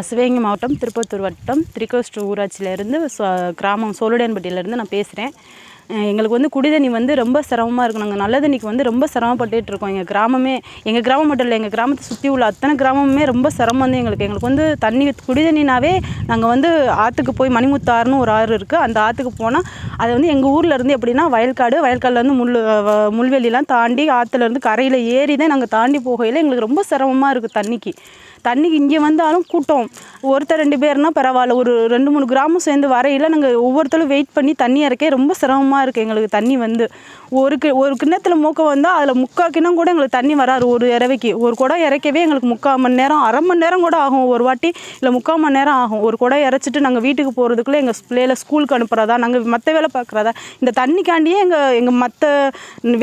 சிவகங்கை மாவட்டம் திருப்பத்தூர் வட்டம் திருக்கோஷ்டூர் ஊராட்சியிலேருந்து கிராமம் சோழுடையன்பட்டியிலேருந்து நான் பேசுகிறேன். எங்களுக்கு வந்து குடிதண்ணி வந்து ரொம்ப சிரமமாக இருக்கும். நாங்கள் நல்ல தண்ணிக்கு வந்து ரொம்ப சிரமப்பட்டுட்டு இருக்கோம். எங்கள் கிராமமே, எங்கள் கிராமம் மட்டும் இல்லை, எங்கள் கிராமத்தை சுற்றி உள்ள அத்தனை கிராமமே ரொம்ப சிரமம் வந்து எங்களுக்கு வந்து தண்ணி குடிதண்ணினாவே நாங்கள் வந்து ஆற்றுக்கு போய் மணிமுத்தாறுன்னு ஒரு ஆறு இருக்குது. அந்த ஆற்றுக்கு போனால் அது வந்து எங்கள் ஊரில் இருந்து எப்படின்னா வயல்காடுலேருந்து முள்வெளிலாம் தாண்டி ஆற்றுலேருந்து கரையில் ஏறி தான் நாங்கள் தாண்டி போகையில் எங்களுக்கு ரொம்ப சிரமமாக இருக்குது. தண்ணிக்கு இங்கே வந்தாலும் கூட்டம் ஒருத்தர் 2 பேர்னால் பரவாயில்ல, ஒரு 2-3 கிராமம் சேர்ந்து வரையில் நாங்கள் ஒவ்வொருத்தரும் வெயிட் பண்ணி தண்ணி இறக்க ரொம்ப சிரமமாக இருக்குது. எங்களுக்கு தண்ணி வந்து ஒரு கிண்ணத்தில் மூக்க வந்தால் அதில் 3/4 கிண்ணம் கூட எங்களுக்கு தண்ணி வராது. ஒரு இறவைக்கு ஒரு குடம் இறக்கவே எங்களுக்கு 3/4 மணி நேரம், அரை மணி நேரம் கூட ஆகும். ஒரு வாட்டி இல்லை 3/4 மணி நேரம் ஆகும். ஒரு குடம் இறச்சிட்டு நாங்கள் வீட்டுக்கு போகிறதுக்குள்ளே எங்கள் பிள்ளைகளை ஸ்கூலுக்கு அனுப்புகிறதா, நாங்கள் மற்ற வேலை பார்க்குறதா, இந்த தண்ணிக்காண்டியே எங்கள் மற்ற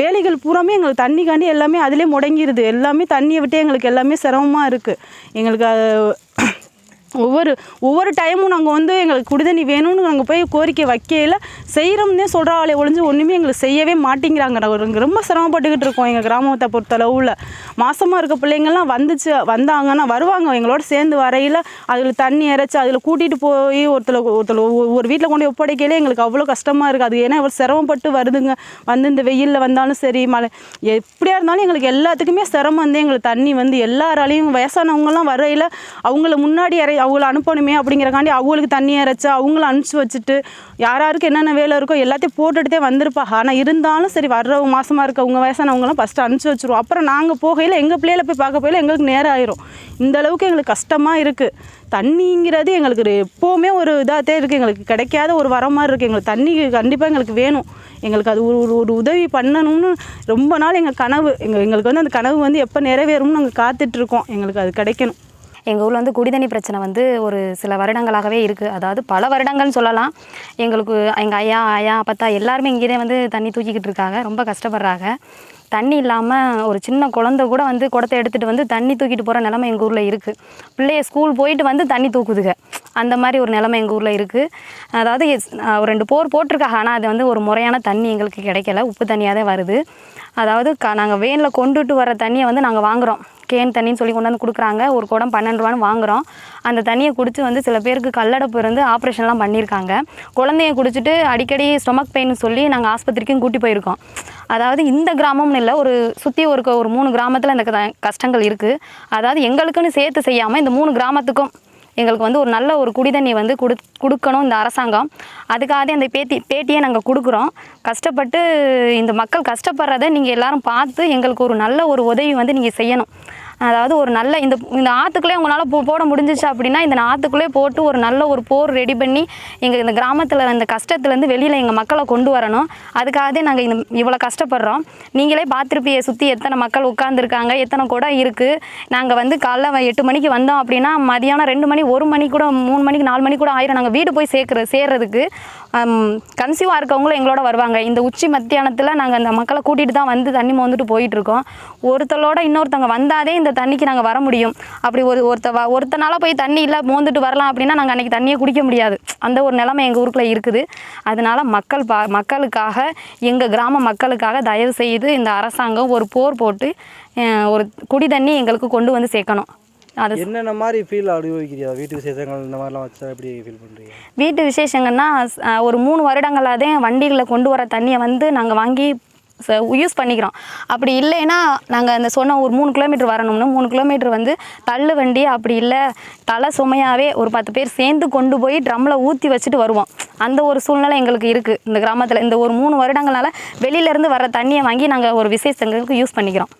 வேலைகள் பூராமே எங்களுக்கு தண்ணிக்காண்டி எல்லாமே அதிலே முடங்கிடுது. எல்லாமே தண்ணியை விட்டு எங்களுக்கு எல்லாமே சிரமமாக இருக்குது. எங்களுக்கு ஒவ்வொரு டைமும் நாங்கள் வந்து எங்களுக்கு குடிதண்ணி வேணும்னு நாங்கள் போய் கோரிக்கை வைக்கையில் செய்கிறோம்னே சொல்கிறாங்களே ஒழிஞ்சு ஒன்றுமே எங்களுக்கு செய்யவே மாட்டேங்கிறாங்க. நாங்கள் ரொம்ப சிரமப்பட்டுக்கிட்டு இருக்கோம். எங்கள் கிராமத்தை பொறுத்தளவில் மாசமாக இருக்க பிள்ளைங்கள்லாம் வந்தாங்கன்னா வருவாங்க எங்களோட சேர்ந்து வரையில் அதில் தண்ணி இறைச்சி அதில் கூட்டிகிட்டு போய் ஒருத்தர் ஒரு வீட்டில் கொண்டு ஒப்படைக்கையிலே எங்களுக்கு அவ்வளோ கஷ்டமாக இருக்குது. அது ஏன்னா அவ்வளோ சிரமப்பட்டு வருதுங்க. வந்து இந்த வெயிலில் வந்தாலும் சரி, மழை எப்படியா இருந்தாலும் எங்களுக்கு எல்லாத்துக்குமே சிரமம் வந்து எங்களுக்கு தண்ணி வந்து எல்லாராலையும் வயசானவங்கலாம் வரையில் அவங்கள முன்னாடி அவங்கள அனுப்பணுமே அப்படிங்கிறக்காண்டி அவங்களுக்கு தண்ணி இறைச்சி அவங்கள அனுப்பிச்சி வச்சுட்டு யாருக்கு என்னென்ன வேலை இருக்கோ எல்லாத்தையும் போட்டுகிட்டே வந்திருப்பாங்க. ஆனால் இருந்தாலும் சரி, வர்றவங்க மாசமாக இருக்கவங்க வயசானவங்கலாம் ஃபஸ்ட்டு அனுப்பிச்சி வச்சுருவோம். அப்புறம் நாங்கள் போகையில் எங்கள் பிள்ளைகளை போய் பார்க்க போயில எங்களுக்கு நேரம் ஆயிரும். இந்த அளவுக்கு எங்களுக்கு கஷ்டமாக இருக்குது. தண்ணிங்கிறது எங்களுக்கு எப்போவுமே ஒரு இதாகத்தே இருக்குது. எங்களுக்கு கிடைக்காத ஒரு வர மாதிரி இருக்குது. எங்களுக்கு தண்ணி கண்டிப்பாக எங்களுக்கு வேணும். எங்களுக்கு அது ஒரு உதவி பண்ணணும்னு ரொம்ப நாள் எங்கள் கனவு. எங்களுக்கு வந்து அந்த கனவு வந்து எப்போ நிறைவேறும்னு நாங்கள் காத்துட்ருக்கோம். எங்களுக்கு அது கிடைக்கணும். எங்கள் ஊரில் வந்து குடிதண்ணி பிரச்சனை வந்து ஒரு சில வருடங்களாகவே இருக்குது. அதாவது பல வருடங்கள்னு சொல்லலாம். எங்களுக்கு எங்கள் ஐயா அப்பத்தா எல்லாருமே இங்கேயே வந்து தண்ணி தூக்கிக்கிட்டு இருக்காங்க. ரொம்ப கஷ்டப்படுறாங்க. தண்ணி இல்லாமல் ஒரு சின்ன குழந்தை கூட வந்து குடத்தை எடுத்துகிட்டு வந்து தண்ணி தூக்கிட்டு போகிற நிலமை எங்கள் ஊரில் இருக்குது. பிள்ளைய ஸ்கூல் போயிட்டு வந்து தண்ணி தூக்குதுங்க. அந்த மாதிரி ஒரு நிலமை எங்கள் ஊரில் இருக்குது. அதாவது ஒரு 2 போர் போட்டிருக்காங்க. ஆனால் அது வந்து ஒரு முறையான தண்ணி எங்களுக்கு கிடைக்கல. உப்பு தண்ணியாக தான் வருது. அதாவது நாங்கள் வேனில் கொண்டுட்டு வர தண்ணியை வந்து நாங்கள் வாங்குகிறோம். கேன் தண்ணின்னு சொல்லி கொண்டாந்து கொடுக்குறாங்க. ஒரு குடம் 12 ரூபான்னு வாங்குகிறோம். அந்த தண்ணியை குடித்து வந்து சில பேருக்கு கல்லடைப்பு இருந்து ஆப்ரேஷன்லாம் பண்ணியிருக்காங்க. குழந்தைய குடிச்சிட்டு அடிக்கடி ஸ்டொமக் பெயின் சொல்லி நாங்கள் ஆஸ்பத்திரிக்கும் கூட்டி போயிருக்கோம். அதாவது இந்த கிராமம்னு இல்லை, சுற்றி ஒரு 3 கிராமத்தில் இந்த கஷ்டங்கள் இருக்குது. அதாவது எங்களுக்குன்னு சேர்த்து செய்யாமல் இந்த 3 கிராமத்துக்கும் எங்களுக்கு வந்து ஒரு நல்ல ஒரு குடிதண்ணி வந்து கொடுக்கணும் இந்த அரசாங்கம். அதுக்காக அந்த பேட்டியை நாங்கள் கொடுக்குறோம். கஷ்டப்பட்டு இந்த மக்கள் கஷ்டப்படுறதை நீங்கள் எல்லோரும் பார்த்து எங்களுக்கு ஒரு நல்ல ஒரு உதவி வந்து நீங்கள் செய்யணும். அதாவது ஒரு நல்ல இந்த ஆற்றுக்குள்ளே உங்களால் போட முடிஞ்சிச்சு அப்படின்னா இந்த ஆற்றுக்குள்ளே போட்டு ஒரு நல்ல ஒரு போர் ரெடி பண்ணி எங்கள் இந்த கிராமத்தில் இந்த கஷ்டத்துலேருந்து வெளியில் எங்கள் மக்களை கொண்டு வரணும். அதுக்காகவே நாங்கள் இவ்வளோ கஷ்டப்படுறோம். நீங்களே பார்த்துருப்பீங்க சுற்றி எத்தனை மக்கள் உட்காந்துருக்காங்க, எத்தனை குடம் இருக்குது. நாங்கள் வந்து காலைல 8 மணிக்கு வந்தோம் அப்படின்னா மதியானம் 2 மணி 1 மணி கூட 3 மணிக்கு 4 மணி கூட ஆயிரும் நாங்கள் வீடு போய் சேர்றதுக்கு. கன்சியூவாக இருக்கவங்களும் எங்களோட வருவாங்க. இந்த உச்சி மத்தியானத்தில் நாங்கள் அந்த மக்களை கூட்டிகிட்டு தான் வந்து தண்ணி மோந்துட்டு போயிட்டுருக்கோம். ஒருத்தரோட இன்னொருத்தவங்க வந்தாதே இந்த தண்ணிக்கு நாங்கள் வர முடியும். அப்படி ஒருத்தனால போய் தண்ணி இல்லை மோந்துட்டு வரலாம் அப்படின்னா நாங்கள் அன்றைக்கி தண்ணியை குடிக்க முடியாது. அந்த ஒரு நிலைமை எங்கள் ஊருக்குள்ளே இருக்குது. அதனால் மக்களுக்காக எங்கள் கிராம மக்களுக்காக தயவு செய்து இந்த அரசாங்கம் ஒரு போர் போட்டு ஒரு குடி தண்ணி எங்களுக்கு கொண்டு வந்து சேர்க்கணும். அது என்னென்ன மாதிரி ஃபீல் அனுபவிக்கிறீங்க? வீட்டு விசேஷங்கள் இந்த மாதிரிலாம் வச்சா எப்படி ஃபீல் பண்ணுறீங்க? வீட்டு விசேஷங்கன்னா ஒரு 3 வருடங்களாக தான் வண்டிகளில் கொண்டு வர தண்ணியை வந்து நாங்கள் வாங்கி யூஸ் பண்ணிக்கிறோம். அப்படி இல்லைன்னா நாங்கள் அந்த சொன்ன ஒரு 3 கிலோமீட்டர் வரணும்னா 3 கிலோமீட்டர் வந்து தள்ளு வண்டி, அப்படி இல்லை தலை சுமையாகவே ஒரு 10 பேர் சேர்ந்து கொண்டு போய் ட்ரம்மில் ஊற்றி வச்சுட்டு வருவோம். அந்த ஒரு சூழ்நிலை எங்களுக்கு இருக்குது இந்த கிராமத்தில். இந்த ஒரு 3 வருடங்களால் வெளியிலேருந்து வர தண்ணியை வாங்கி நாங்கள் ஒரு விசேஷங்களுக்கு யூஸ் பண்ணிக்கிறோம்.